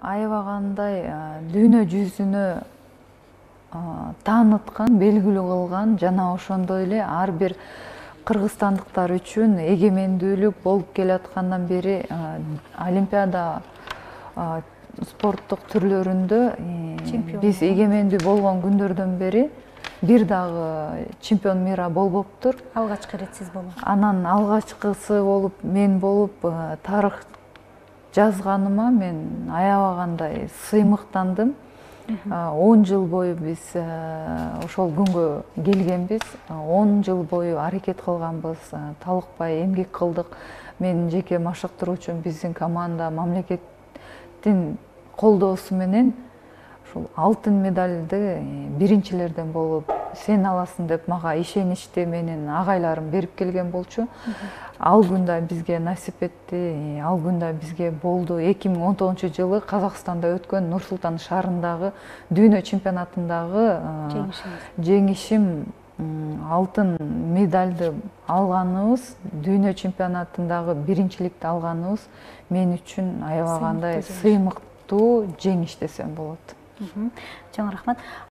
аябагандай дүйнө жүзүнө тааныткан, белгилүү кылган жана ошондой эле ар бир кыргызстандыктар үчүн эгемендүүлүк болуп келаткандан бери олимпиада спорттук түрлөрүндө биз эгемендүү болгон күндөрдөн бери бир дагы чемпион мира болбоптур. Алгачкы рет сиз болуп. Анан алгачкысы болуп мен болуп тарых жазганыма мен аябагандай сыймыктандым. 10 жыл бою биз ошол күнгө келгенбиз. 10 жыл бою аракет кылганбыз, талыкпай эмгек кылдык. Мен жеке машыктыруучум биздин команда мамлекеттин колдоосу менен ушул алтын медалды биринчилерден болуп сен аласың деп мага ишеничти менин агайларым берип келген болчу. Ал күндө бизге насип этти, ал күндө бизге болду. 2019-жылы Казакстанда өткөн Нур-Султан шаарындагы дүйнө чемпионатындагы жеңишим алтын медалды алганыбыз, дүйнө чемпионатындагы биринчиликти алганыбыз мен үчүн аябагандай сыймыктуу жеңиш десем болот. Чоң рахмат.